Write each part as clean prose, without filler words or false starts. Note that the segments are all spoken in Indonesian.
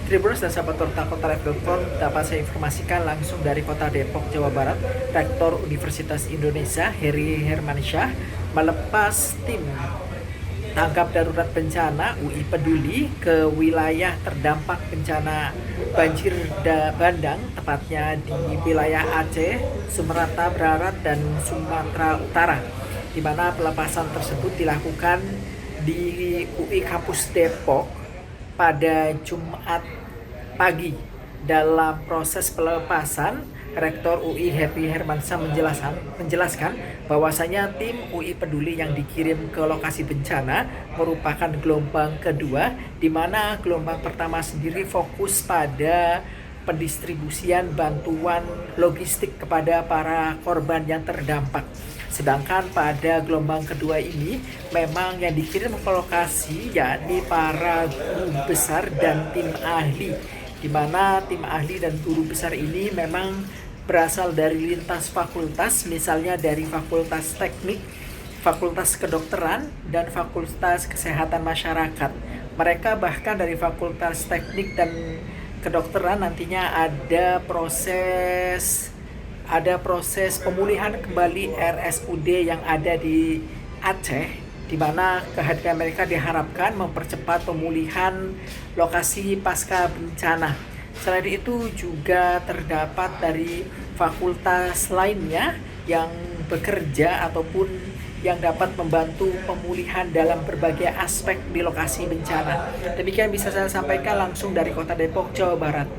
Tribuners dan sahabat Kota.com dapat saya informasikan langsung dari Kota Depok, Jawa Barat. Rektor Universitas Indonesia Heri Hermansyah melepas tim tanggap darurat bencana UI Peduli ke wilayah terdampak bencana banjir bandang, tepatnya di wilayah Aceh, Sumatera Barat, dan Sumatera Utara, di mana pelepasan tersebut dilakukan di UI Kampus Depok pada Jumat pagi. Dalam proses pelepasan, Rektor UI Heri Hermansyah menjelaskan bahwasanya tim UI Peduli yang dikirim ke lokasi bencana merupakan gelombang kedua, di mana gelombang pertama sendiri fokus pada pendistribusian bantuan logistik kepada para korban yang terdampak. Sedangkan pada gelombang kedua ini memang yang dikirim ke lokasi yakni para guru besar dan tim ahli, di mana tim ahli dan guru besar ini memang berasal dari lintas fakultas, misalnya dari Fakultas Teknik, Fakultas Kedokteran, dan Fakultas Kesehatan Masyarakat. Mereka bahkan dari Fakultas Teknik dan Kedokteran nantinya ada proses pemulihan kembali RSUD yang ada di Aceh, di mana kehadiran mereka diharapkan mempercepat pemulihan lokasi pasca bencana. Selain itu juga terdapat dari fakultas lainnya yang bekerja ataupun yang dapat membantu pemulihan dalam berbagai aspek di lokasi bencana. Demikian bisa saya sampaikan langsung dari Kota Depok, Jawa Barat.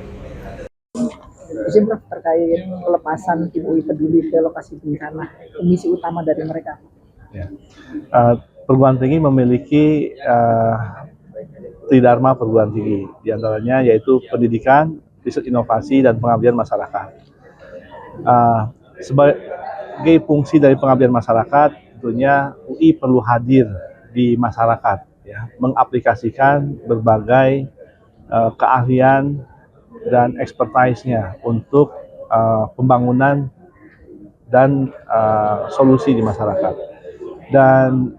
Izin Prof, terkait pelepasan tim UI Peduli ke lokasi bencana, misi utama dari mereka. Ya. Perguruan tinggi memiliki tridharma perguruan tinggi, diantaranya yaitu pendidikan, riset inovasi, dan pengabdian masyarakat. Sebagai fungsi dari pengabdian masyarakat, tentunya UI perlu hadir di masyarakat, ya, mengaplikasikan berbagai keahlian dan expertise-nya untuk pembangunan dan solusi di masyarakat. Dan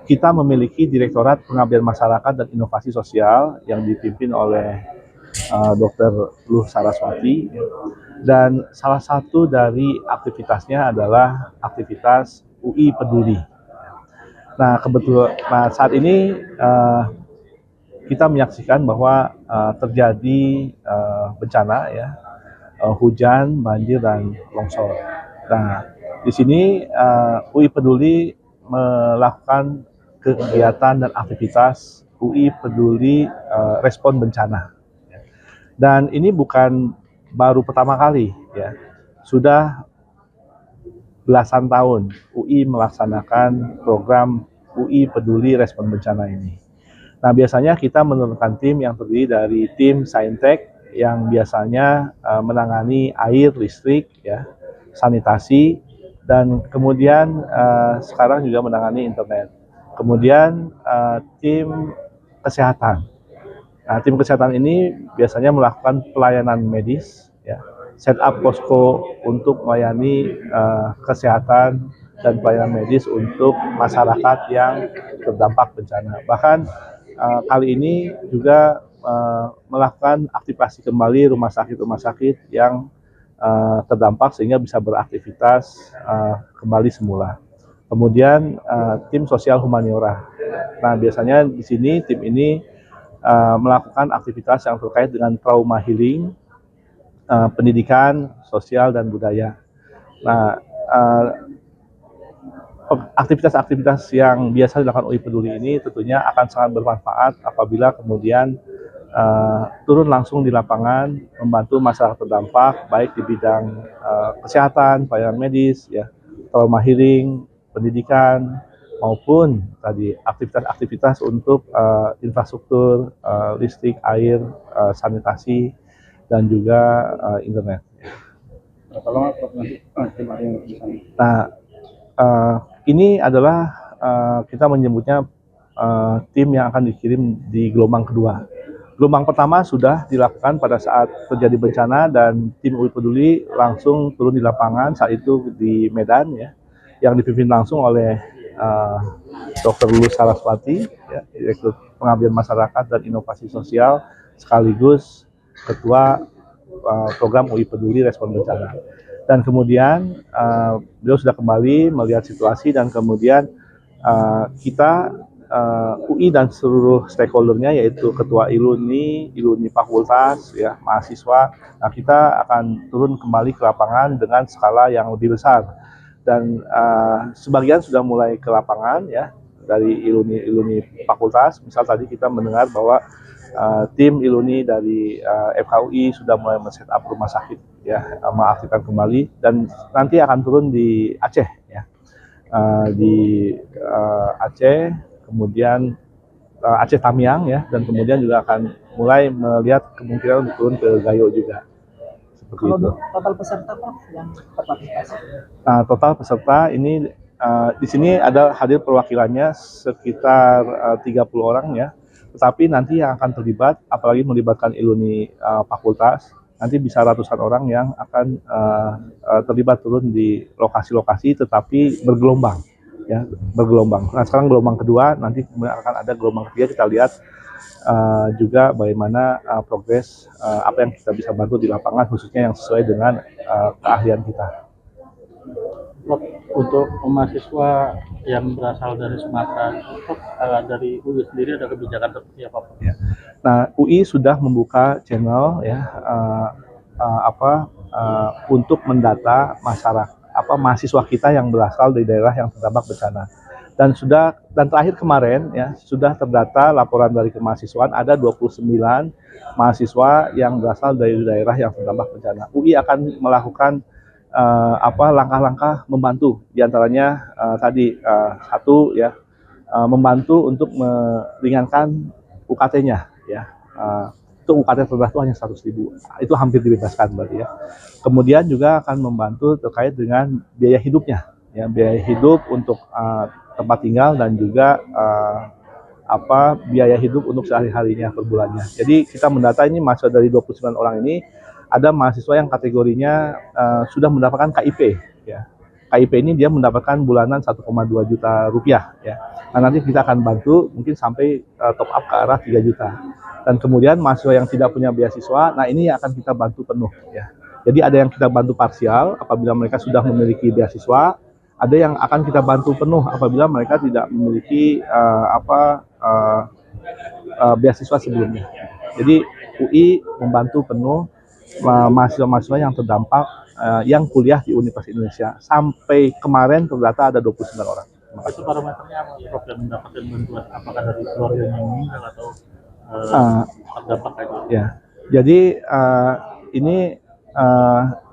kita memiliki Direktorat Pengabdian Masyarakat dan Inovasi Sosial yang dipimpin oleh Dr. Luh Saraswati, dan salah satu dari aktivitasnya adalah aktivitas UI Peduli. Nah, kebetulan saat ini kita menyaksikan bahwa terjadi bencana, ya, hujan, banjir, dan longsor. Nah, di sini UI Peduli melakukan kegiatan dan aktivitas UI Peduli respon bencana. Dan ini bukan baru pertama kali, ya. Sudah belasan tahun UI melaksanakan program UI Peduli respon bencana ini. Nah, biasanya kita menurunkan tim yang terdiri dari tim saintek yang biasanya menangani air, listrik, ya, sanitasi, dan kemudian sekarang juga menangani internet. Kemudian tim kesehatan. Nah, tim kesehatan ini biasanya melakukan pelayanan medis, ya, set up posko untuk melayani kesehatan dan pelayanan medis untuk masyarakat yang terdampak bencana. Bahkan kali ini juga melakukan aktivasi kembali rumah sakit yang terdampak sehingga bisa beraktivitas kembali semula. Kemudian tim sosial humaniora. Nah, biasanya di sini tim ini melakukan aktivitas yang terkait dengan trauma healing, pendidikan, sosial, dan budaya. Nah, aktivitas-aktivitas yang biasa dilakukan UI Peduli ini tentunya akan sangat bermanfaat apabila kemudian turun langsung di lapangan membantu masyarakat terdampak, baik di bidang kesehatan, pelayanan medis, ya, trauma healing, pendidikan, maupun tadi aktivitas-aktivitas untuk infrastruktur, listrik, air, sanitasi, dan juga internet. Nah, ini adalah kita menyebutnya tim yang akan dikirim di gelombang kedua. Gelombang pertama sudah dilakukan pada saat terjadi bencana dan tim UI Peduli langsung turun di lapangan saat itu di Medan, ya, yang dipimpin langsung oleh Dr. Luh Saraswati, ya, Direktur Pengabdian Masyarakat dan Inovasi Sosial sekaligus Ketua Program UI Peduli Respon Bencana. Dan kemudian beliau sudah kembali melihat situasi dan kemudian kita UI dan seluruh stakeholdernya yaitu Ketua Iluni Fakultas, ya, mahasiswa. Nah, kita akan turun kembali ke lapangan dengan skala yang lebih besar dan sebagian sudah mulai ke lapangan, ya, dari Iluni Fakultas. Misal tadi kita mendengar bahwa tim Iluni dari FKUI sudah mulai men-set up rumah sakit, ya, mengaktifkan kembali dan nanti akan turun di Aceh, ya, di Aceh, kemudian Aceh Tamiang, ya, dan kemudian juga akan mulai melihat kemungkinan untuk turun ke Gayo juga. Seperti Kalau itu. total peserta Prof yang berpartisipasi? Nah, total peserta ini di sini ada hadir perwakilannya sekitar 30 orang, ya. Tetapi nanti yang akan terlibat, apalagi melibatkan Iluni Fakultas, nanti bisa ratusan orang yang akan terlibat turun di lokasi-lokasi, tetapi bergelombang, ya, bergelombang. Nah, sekarang gelombang kedua, nanti akan ada gelombang ketiga. Kita lihat juga bagaimana progres apa yang kita bisa bantu di lapangan, khususnya yang sesuai dengan keahlian kita. Untuk mahasiswa yang berasal dari Sumatera, dari UI sendiri ada kebijakan seperti apa? Ya. Nah, UI sudah membuka channel, ya, untuk mendata mahasiswa kita yang berasal dari daerah yang terdampak bencana. Dan terakhir kemarin, ya, sudah terdata laporan dari kemahasiswaan ada 29 mahasiswa yang berasal dari daerah yang terdampak bencana. UI akan melakukan langkah-langkah membantu, diantaranya tadi satu, ya, membantu untuk meringankan UKT-nya, ya. Untuk UKT terendah itu hanya 100.000, itu hampir dibebaskan berarti, ya. Kemudian juga akan membantu terkait dengan biaya hidupnya, ya, biaya hidup untuk tempat tinggal dan juga biaya hidup untuk sehari-harinya per bulannya. Jadi kita mendata ini mahasiswa dari 29 orang ini, ada mahasiswa yang kategorinya sudah mendapatkan KIP, ya. KIP ini dia mendapatkan bulanan 1,2 juta rupiah, ya. Nah, nanti kita akan bantu mungkin sampai top up ke arah 3 juta. Dan kemudian mahasiswa yang tidak punya beasiswa, nah ini akan kita bantu penuh, ya. Jadi ada yang kita bantu parsial apabila mereka sudah memiliki beasiswa, ada yang akan kita bantu penuh apabila mereka tidak memiliki beasiswa sebelumnya. Jadi UI membantu penuh mahasiswa-mahasiswa yang terdampak yang kuliah di Universitas Indonesia. Sampai kemarin terdata ada 29 orang. Itu parameternya apa, Prof, yang mendapatkan bantuan? Apakah dari keluarga yang meninggal atau terdampak aja? Ya, jadi ini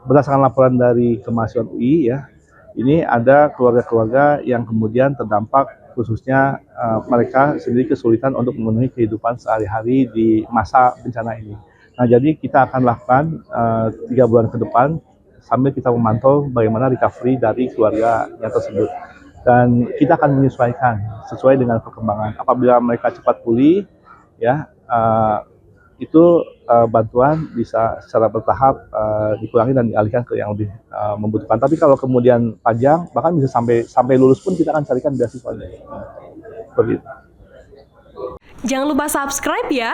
berdasarkan laporan dari kemahasiswaan UI, ya, ini ada keluarga-keluarga yang kemudian terdampak, khususnya mereka sendiri kesulitan untuk memenuhi kehidupan sehari-hari di masa bencana ini. Nah, jadi kita akan lakukan 3 bulan ke depan sambil kita memantau bagaimana recovery dari keluarga yang tersebut. Dan kita akan menyesuaikan sesuai dengan perkembangan. Apabila mereka cepat pulih, ya, itu bantuan bisa secara bertahap dikurangi dan dialihkan ke yang lebih membutuhkan. Tapi kalau kemudian panjang, bahkan bisa sampai lulus pun kita akan carikan beasiswa. Begitu. Jangan lupa subscribe ya.